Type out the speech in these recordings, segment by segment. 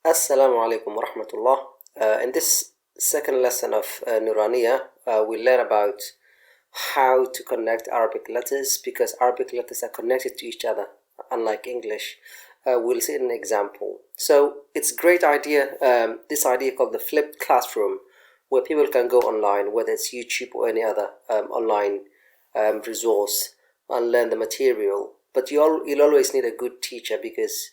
Assalamu alaikum wa rahmatullah. In this second lesson of Nuraniyah, we learn about how to connect Arabic letters because Arabic letters are connected to each other, unlike English. We'll see an example. So it's a great idea, this idea called the flipped classroom, where people can go online, whether it's YouTube or any other online resource, and learn the material. But you'll always need a good teacher because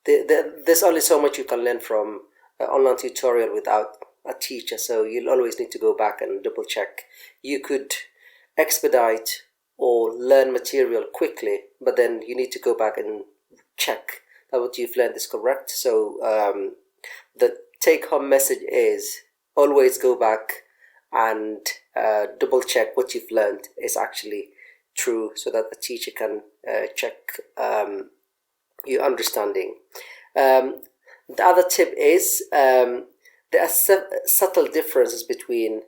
there's only so much you can learn from an online tutorial without a teacher, so you'll always need to go back and double check. You could expedite or learn material quickly, but then you need to go back and check that what you've learned is correct. So the take-home message is always go back and double check what you've learned is actually true, so that the teacher can check your understanding. The other tip is there are subtle differences between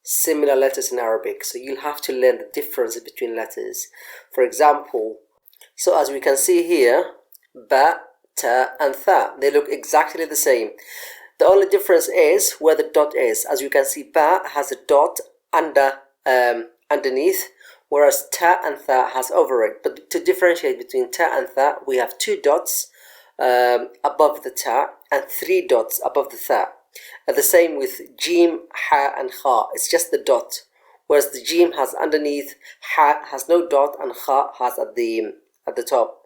similar letters in Arabic, so you'll have to learn the differences between letters. For example, so as we can see here, ba, ta and tha, they look exactly the same. The only difference is where the dot is. As you can see, ba has a dot underneath, whereas ta and tha has over it. But to differentiate between ta and tha, we have two dots above the ta and three dots above the tha. The same with jim, ha and kha. It's just the dot, whereas the jim has underneath, ha has no dot, and kha has at the top.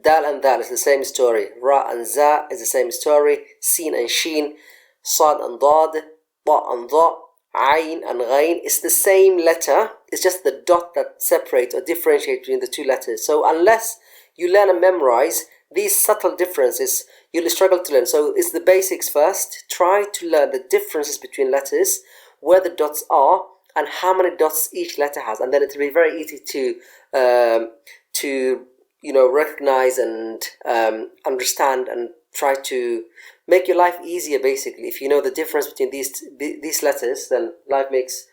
Dal and dal is the same story. Ra and za is the same story. Sin and sheen, sad and dad, ta and da, ayn and ghayn is the same letter. It's just the dot that separates or differentiates between the two letters. So unless you learn and memorize these subtle differences, you'll struggle to learn. So it's the basics first. Try to learn the differences between letters, where the dots are, and how many dots each letter has, and then it will be very easy to recognize and understand, and try to make your life easier. Basically, if you know the difference between these letters, then life makes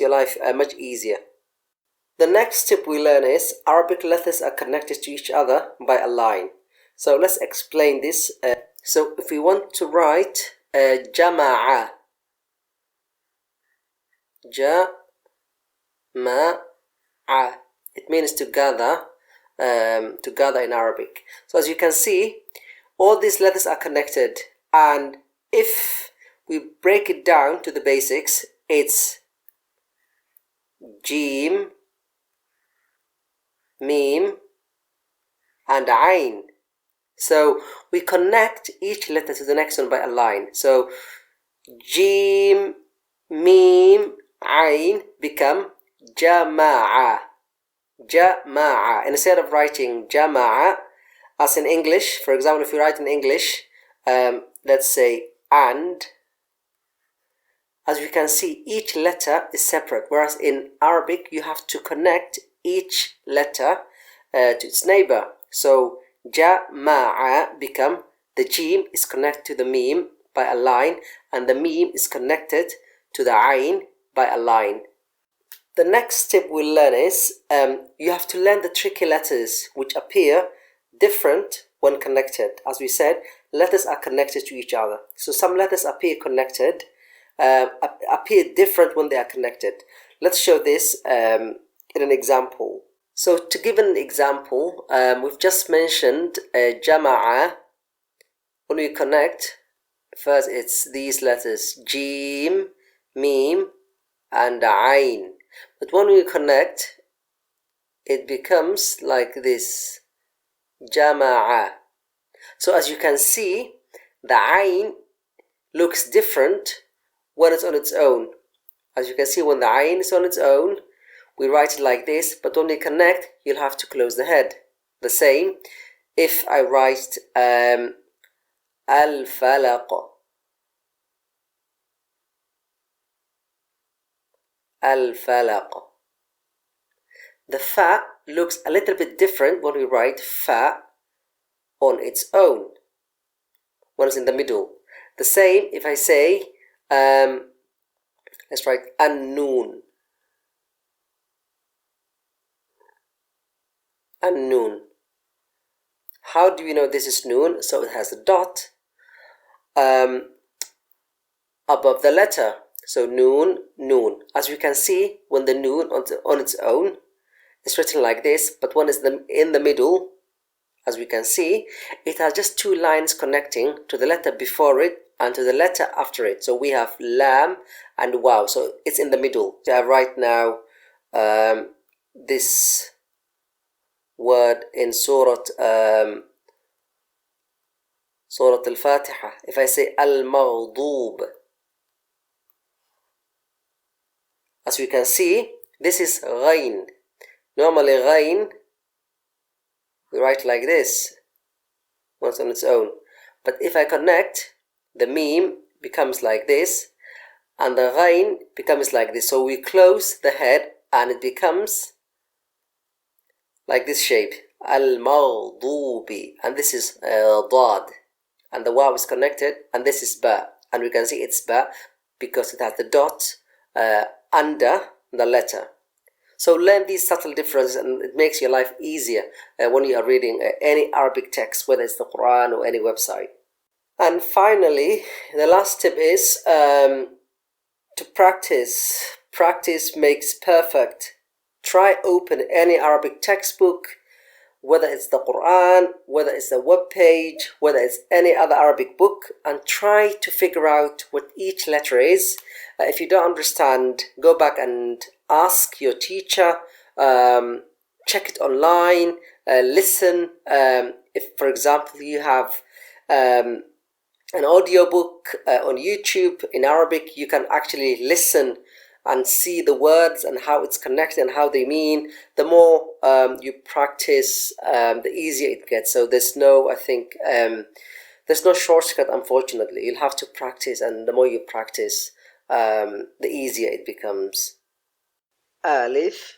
your life much easier. The next tip we learn is Arabic letters are connected to each other by a line. So let's explain this. So if we want to write jama'a, jama'a, it means to gather in Arabic. So as you can see, all these letters are connected, and if we break it down to the basics, it's jim, mim and ayn. So we connect each letter to the next one by a line. So jim, mim, ayn become jama'a. Jama'a. Instead of writing jama'a as in English, for example, if you write in English, let's say and, as you can see, each letter is separate, whereas in Arabic you have to connect each letter to its neighbor. So jama'a become, the jim is connected to the mim by a line, and the mim is connected to the ayn by a line. The next tip we'll learn is you have to learn the tricky letters which appear different when connected. As we said, letters are connected to each other. So some letters appear connected, appear different when they are connected. Let's show this in an example. So to give an example, we've just mentioned jama'a. When we connect, first it's these letters jim, mim and ayn. But when we connect, it becomes like this, jama'a. So as you can see, the ayn looks different when it's on its own. As you can see, when the ayn is on its own, we write it like this, but when we connect, you'll have to close the head. The same if I write al-falaq, al-falaq. The fa looks a little bit different when we write fa on its own, when it's in the middle. The same if I say, let's write an-noon, an-noon. how do we know this is noon? So it has a dot above the letter. So noon, noon. As we can see, when the noon on its own, it's written like this, but when it's in the middle, as we can see, it has just two lines connecting to the letter before it and to the letter after it. So we have lam and waw, so it's in the middle. So right now, this word in Surah Al-Fatiha, if I say al-maghdub, as we can see, this is ghain. Normally ghain, we write like this once on its own, but if I connect, the meme becomes like this and the ghain becomes like this. So we close the head and it becomes like this shape, al-maghdubi, and this is dad, and the waw is connected, and this is ba, and we can see it's ba because it has the dot under the letter. So learn these subtle differences and it makes your life easier when you are reading any Arabic text, whether it's the Quran or any website. And finally, the last tip is to practice. Practice makes perfect. Try open any Arabic textbook, whether it's the Quran, whether it's a web page, whether it's any other Arabic book, and try to figure out what each letter is. If you don't understand, go back and ask your teacher, check it online, listen. If, for example, you have an audiobook on YouTube in Arabic, you can actually listen and see the words and how it's connected and how they mean. The more you practice, the easier it gets. So there's no, I think, there's no shortcut, unfortunately. You'll have to practice, and the more you practice, the easier it becomes. Alif,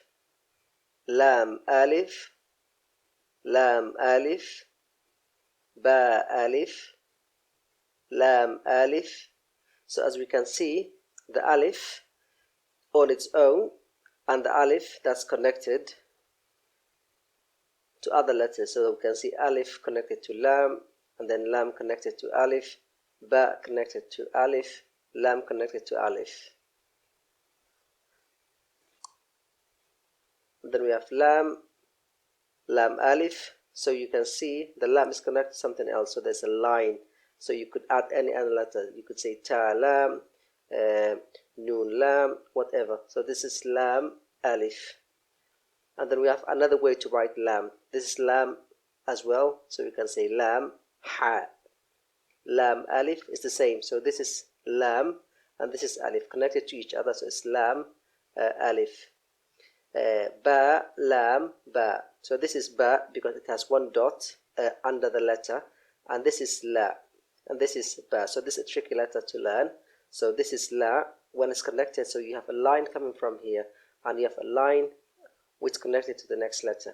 lam alif, lam alif, ba alif, lam alif. So as we can see, the alif on its own and the alif that's connected to other letters. So we can see alif connected to lam, and then lam connected to alif, ba connected to alif, lam connected to alif. Then we have lam, lam alif. So you can see the lam is connected to something else. So there's a line. So you could add any other letter. You could say ta lam, noon lam, whatever. So this is lam alif. And then we have another way to write lam. This is lam as well. So you can say lam ha. Lam alif is the same. So this is lam and this is alif connected to each other. So it's lam alif. Ba, lam, ba. So this is ba because it has one dot under the letter, and this is la, and this is ba. So this is a tricky letter to learn. So this is la when it's connected. So you have a line coming from here, and you have a line which is connected to the next letter.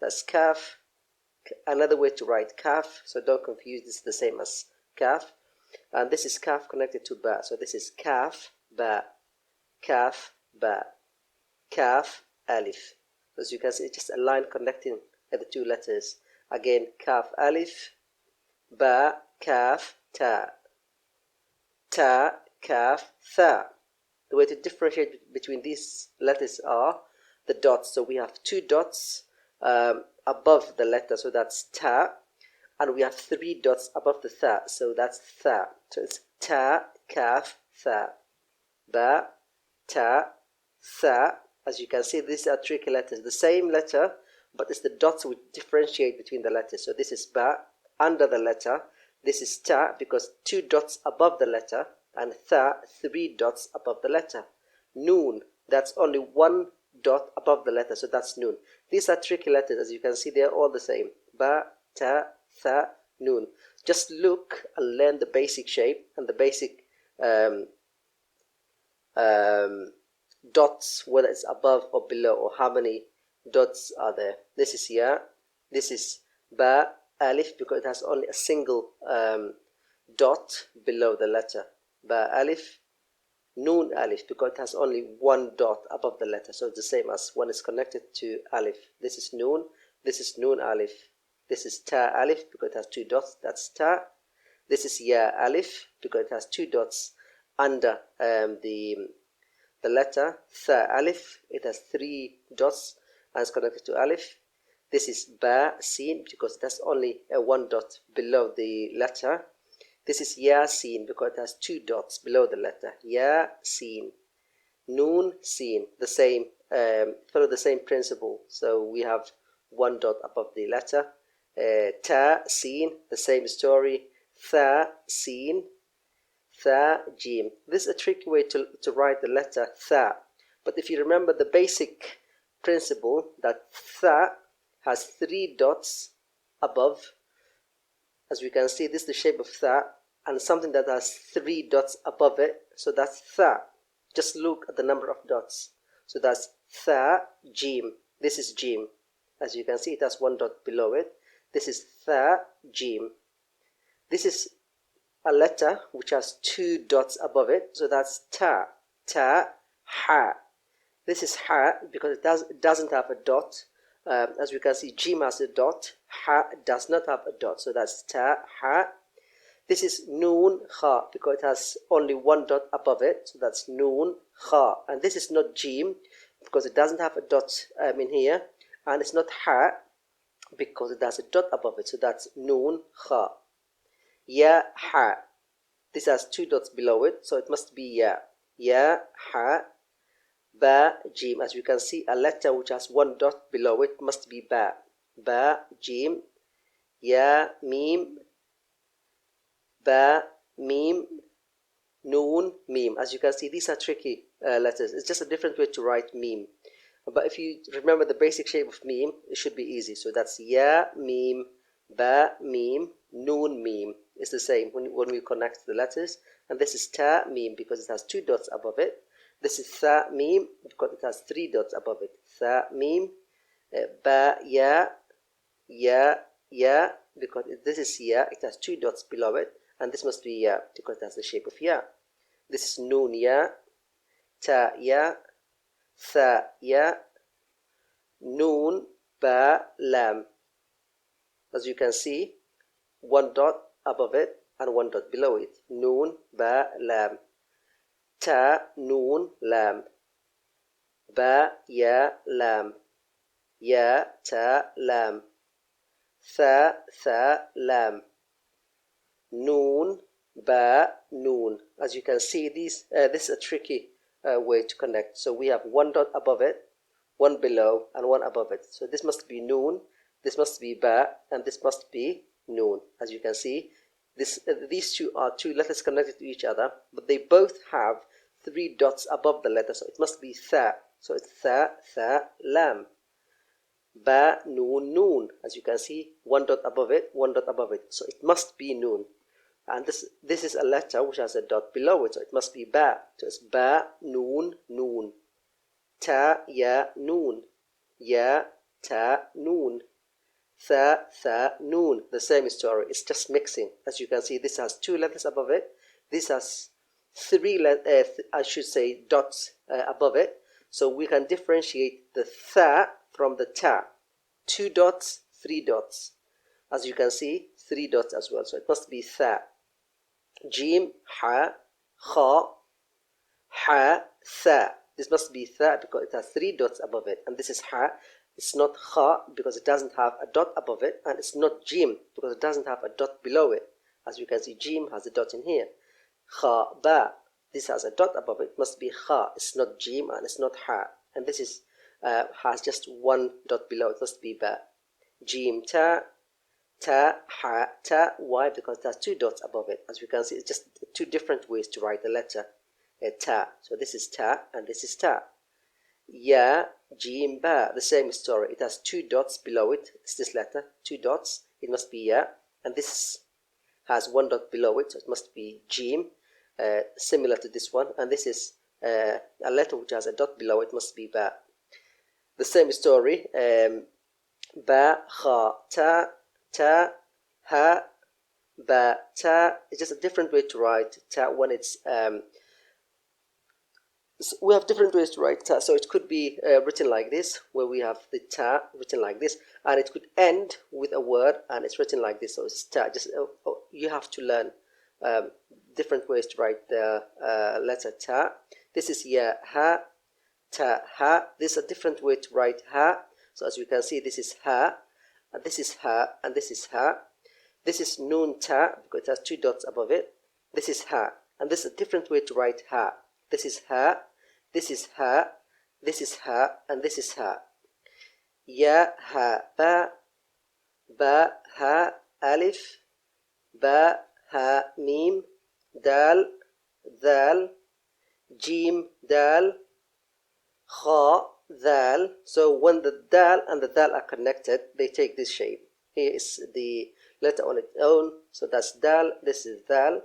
That's kaf. Another way to write kaf. So don't confuse. This is the same as kaf, and this is kaf connected to ba. So this is kaf ba, kaf ba, kaf alif. As you can see, it's just a line connecting the two letters. Again, kaf alif, ba kaf ta, ta kaf tha. The way to differentiate between these letters are the dots. So we have two dots above the letter, so that's ta, and we have three dots above the tha, so that's tha. So it's ta kaf tha, ba ta tha. As you can see, these are tricky letters. The same letter, but it's the dots which differentiate between the letters. So this is ba under the letter. This is ta because two dots above the letter, and tha, three dots above the letter. Noon, that's only one dot above the letter, so that's noon. These are tricky letters. As you can see, they are all the same. Ba, ta, tha, noon. Just look and learn the basic shape and the basic dots, whether it's above or below, or how many dots are there. This is ya, this is ba alif because it has only a single dot below the letter. Ba alif, noon alif because it has only one dot above the letter. So it's the same as when it's connected to alif. This is noon alif. This is ta alif because it has 2 dots. That's ta. This is ya alif because it has 2 dots under the letter. Tha alif, it has 3 dots and it's connected to alif. This is ba sin because that's only a 1 dot below the letter. This is ya sin because it has 2 dots below the letter. Ya sin. Noon sin, the same, follow the same principle. So we have 1 dot above the letter. Ta sin, the same story. Tha sin. Tha jim. This is a tricky way to write the letter tha. But if you remember the basic principle that tha has 3 dots above, as we can see, this is the shape of tha, and something that has 3 dots above it, so that's tha. Just look at the number of dots. So that's tha jim. This is jim. As you can see, it has 1 dot below it. This is tha jim. This is a letter which has 2 dots above it, so that's ta. Ta ha. This is ha because it doesn't have a dot. As we can see, jim has a dot. Ha does not have a dot, so that's ta ha. This is noon kha because it has only 1 dot above it, so that's noon kha. And this is not jim because it doesn't have a dot in here, and it's not ha because it has a dot above it, so that's noon kha. Ya ha. This has 2 dots below it, so it must be ya. Ya ha. Ba jim. As you can see, a letter which has 1 dot below it must be ba. Ba jim. Ya mim. Ba mim. Noon mim. As you can see, these are tricky letters. It's just a different way to write mim. But if you remember the basic shape of mim, it should be easy. So that's ya mim. Ba mim. Noon mim. It's the same when we connect the letters. And this is ta mim because it has 2 dots above it. This is tha mim because it has 3 dots above it. Tha mim. Ba ya. Ya. Ya. Because this is ya. It has 2 dots below it. And this must be ya because it has the shape of ya. This is noon ya. Ta ya. Tha ya. Noon ba lam. As you can see, 1 dot above it and 1 dot below it. Noon ba lam. Ta noon lam. Ba ya lam. Ya ta lam. Tha lam. Noon ba noon. As you can see, this is a tricky way to connect. So we have 1 dot above it, 1 below, and 1 above it. So this must be noon, this must be ba, and this must be noon. As you can see, these two are 2 letters connected to each other, but they both have 3 dots above the letter, so it must be tha. So it's tha lam. Ba noon noon. As you can see, 1 dot above it, 1 dot above it. So it must be noon. And this is a letter which has a dot below it, so it must be ba. So it's ba noon noon. Ta ya noon. Ya ta noon. Tha noon. The same story. It's just mixing. As you can see, this has 2 letters above it. This has 3 I should say dots above it. So we can differentiate the tha from the ta. 2 dots, 3 dots. As you can see, 3 dots as well. So it must be tha. Jim, ha, kha, ha, tha. This must be tha because it has 3 dots above it. And this is ha. It's not kha because it doesn't have a dot above it. And it's not jim because it doesn't have a dot below it. As you can see, jim has a dot in here. Kha, ba. This has a dot above it. It must be kha. It's not jim and it's not ha. And this is has just 1 dot below. It must be ba. Jim, ta. Ta, ha, ta. Why? Because it has 2 dots above it. As you can see, it's just 2 different ways to write the letter ta. So this is ta and this is ta. Ya, jim, ba. The same story. It has 2 dots below it. It's this letter. 2 dots. It must be ya. And this has 1 dot below it. So it must be jim. Similar to this one. And this is a letter which has a dot below it. Must be ba. The same story. Ba, kha, ta. Ta, ha, ba, ta. It's just a different way to write ta when it's So we have different ways to write ta. So it could be written like this, where we have the ta written like this, and it could end with a word and it's written like this. So it's ta. Just you have to learn different ways to write the letter ta. This is ya, ha, ta, ha. This is a different way to write ha. So as you can see, this is ha, and this is ha, and this is ha. This is noon ta because it has 2 dots above it. This is ha, and this is a different way to write ha. This is ha, this is ha, this is ha, and this is ha. Ya, ha, ba, ha, alif, ba, ha, mim, dal, dal, jim, dal, kha, dal. So when the dal and the dal are connected, they take this shape. Here is the letter on its own. So that's dal, this is dal.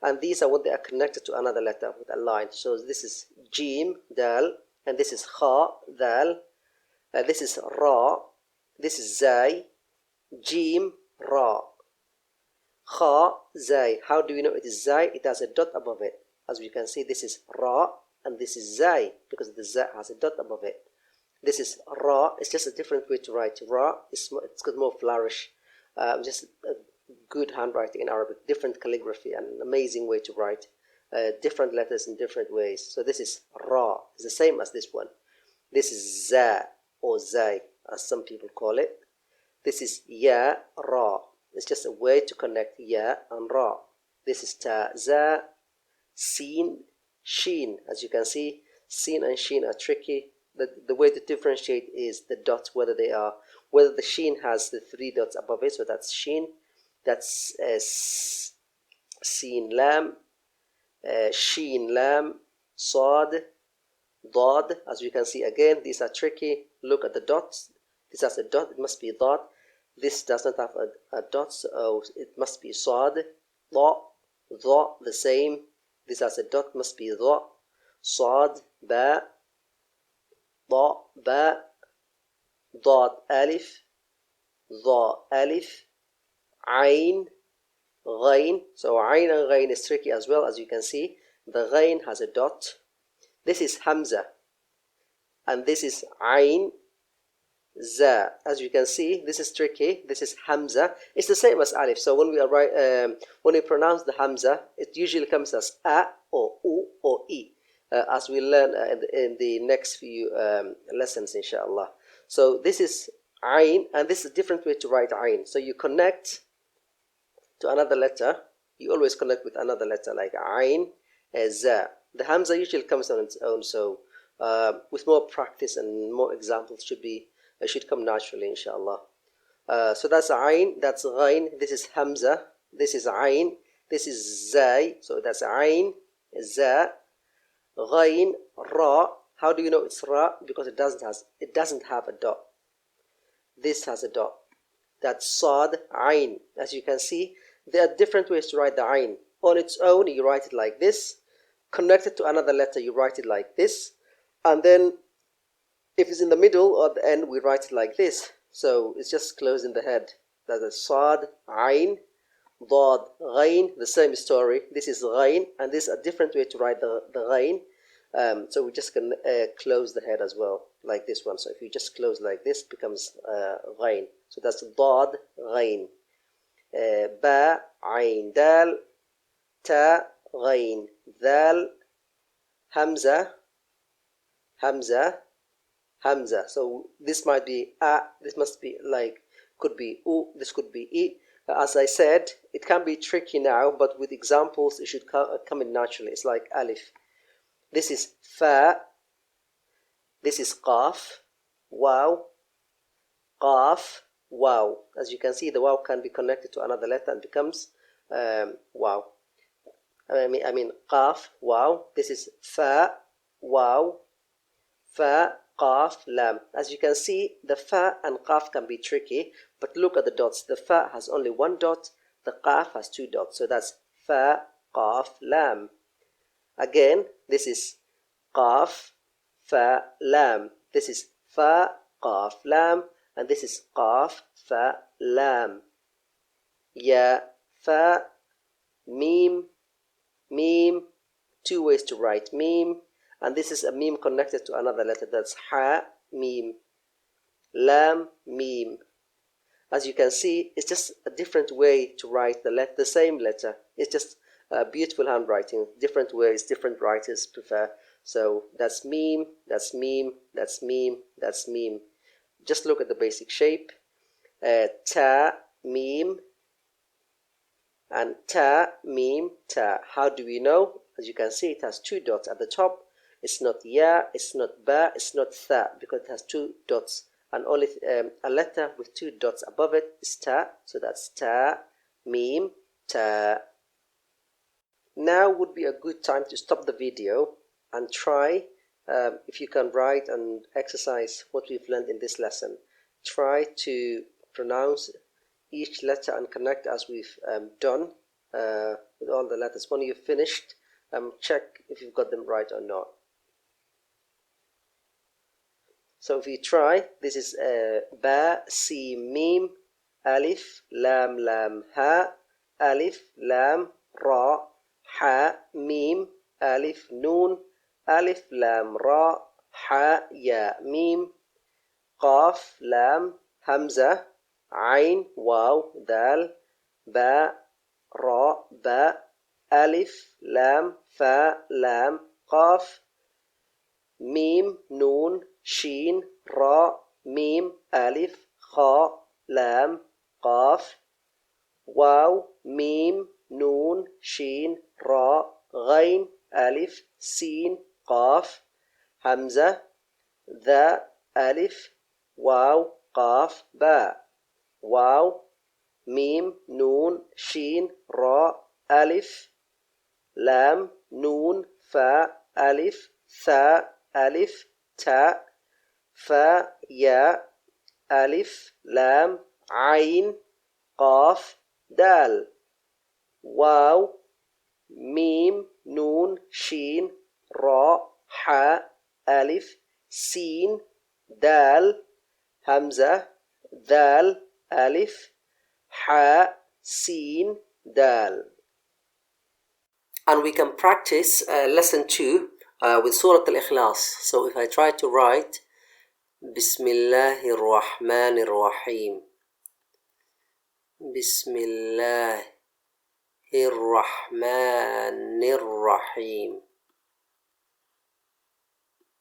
And these are when they are connected to another letter with a line. So this is jim, dal, and this is kha, dal. This is ra, this is zay, jim, ra, kha, zay. How do we know it is zay? It has a dot above it. As we can see, this is ra, and this is zay, because the zay has a dot above it. This is ra. It's just a different way to write ra. It's got more flourish. Just a good handwriting in Arabic, different calligraphy, and an amazing way to write different letters in different ways. So this is ra. It's the same as this one. This is za, or zay, as some people call it. This is ya, ra. It's just a way to connect ya and ra. This is ta, za, sin, sheen. As you can see, sin and sheen are tricky. The way to differentiate is the dots, whether the sheen has the 3 dots above it. So that's sheen. That's sin lam, sheen lam, sad, dad. As you can see, again, these are tricky. Look at the dots. This has a dot, it must be dad. This does not have a dot, so it must be sad. Da, the same. This has a dot, must be da. Sad, ba, da, ba, dad, alif, da, alif, ain, ghain. So ain and ghain is tricky as well. As you can see, the ghain has a dot. This is hamza, and this is ain, za. As you can see, this is tricky. This is hamza. It's the same as alif. So when we pronounce the hamza, it usually comes as a or u or e, as we learn in the next few lessons, inshallah. So this is ain, and this is a different way to write ain. So you connect to another letter. You always connect with another letter, like ain, za. The hamza usually comes on its own. So with more practice and more examples, it should come naturally, inshallah. So that's ain, that's ghain, this is hamza, this is ain, this is zay. So that's ain, za, ghain, ra. How do you know it's ra? Because it doesn't have a dot. This has a dot. That's sad, ain. As you can see, there are different ways to write the ain. On its own, you write it like this. Connected to another letter, you write it like this. And then if it's in the middle or the end, we write it like this. So it's just closing the head. That's a sad, ain, dad, ghain. The same story. This is ghain, and this is a different way to write the ghain. So we just can close the head as well, like this one. So if you just close like this, it becomes ghain. So that's dad, ghain. Ba, ain, dal, ta, ghain, dal, hamza, hamza, hamza. So this might be a, this must be like, could be u, this could be e. As I said, it can be tricky now, but with examples it should come in naturally. It's like alif. This is fa, this is qaf, waw, qaf, waw. As you can see, the waw can be connected to another letter and becomes waw. I mean qaf, waw. This is fa, waw, fa, qaf, lam. As you can see, the fa and qaf can be tricky, but look at the dots. The fa has only 1 dot, the qaf has 2 dots. So that's fa, qaf, lam. Again, this is qaf, fa, lam. This is fa, qaf, lam, and this is qaf, fa, lam. Ya, fa, mim, mim. 2 ways to write mim, and this is a meme connected to another letter. That's ha meme, lam meme. As you can see, it's just a different way to write the same letter. It's just beautiful handwriting. Different ways, different writers prefer. So that's meme, that's meme, that's meme, that's meme. Just look at the basic shape. Ta meme and ta meme ta. How do we know? As you can see, it has two dots at the top. It's not ya, it's not ba, it's not tha, because it has two dots. And only a letter with two dots above it is ta. So that's ta meme ta. Now would be a good time to stop the video and try, if you can write and exercise what we've learned in this lesson. Try to pronounce each letter and connect as we've done with all the letters. When you've finished, check if you've got them right or not. So if you try, this is ba, sin, mim, alif, lam, lam, ha, alif, lam, ra, ha, mim, alif, noon, alif, lam, ra, ha, ya, mim, qaf, lam, hamza, ain, waw, dal, ba, ra, ba, alif, lam, fa, lam, qaf, mim, noon, شين را ميم ألف خاء لام قاف واو ميم نون شين راء غين ألف سين قاف همزة ذا ألف واو قاف باء واو ميم نون شين راء ألف لام نون فاء ألف ثاء ألف تاء فا يا ألف لام عين قاف دال واو ميم نون شين راء حاء ألف سين دال همزة ذال ألف حاء سين دال. And we can practice lesson 2 with Surah Al-Ikhlas. So if I try to write بسم الله الرحمن الرحيم بسم الله الرحمن الرحيم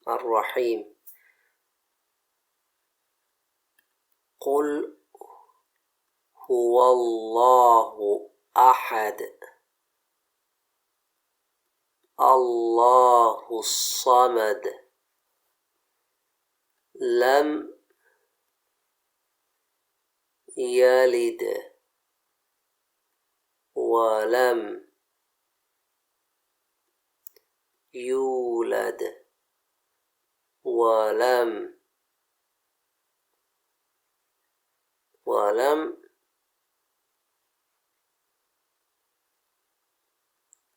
الرحيم قل هو الله أحد الله الصمد لم يلد ولم يولد ولم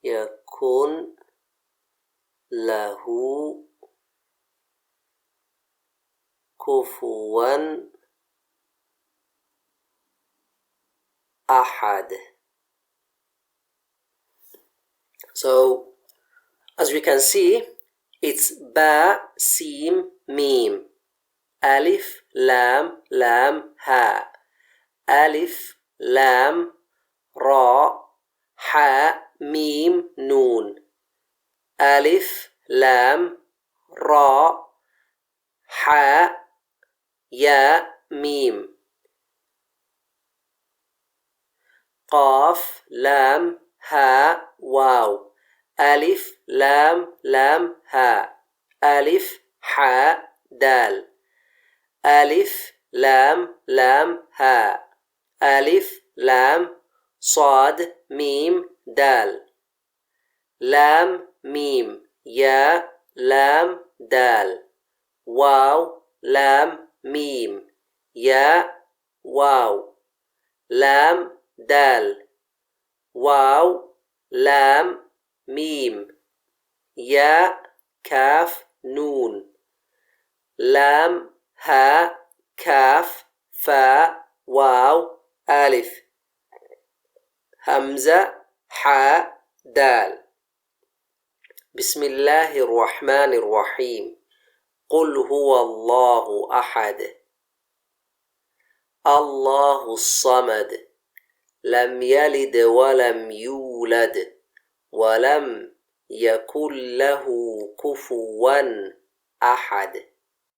يكن له كفوا أحد. So as we can see, it's ba, sim, mim, alif, lam, lam, ha, alif, lam, ra, ha, mim, noon, alif, lam, ra, ha, ya, mim, قاف لام ها واو ألف لام لام ها ألف حاء دال ألف لام لام ها ألف لام صاد ميم دال لام ميم يا لام دال واو لام ميم يا واو لام دال واو لام ميم يا كاف نون لام ها كاف فاء واو ألف همزة حاء دال. بسم الله الرحمن الرحيم. قل هو الله أحد الله الصمد لم يلد ولم يولد ولم يكن له كفوا أحد.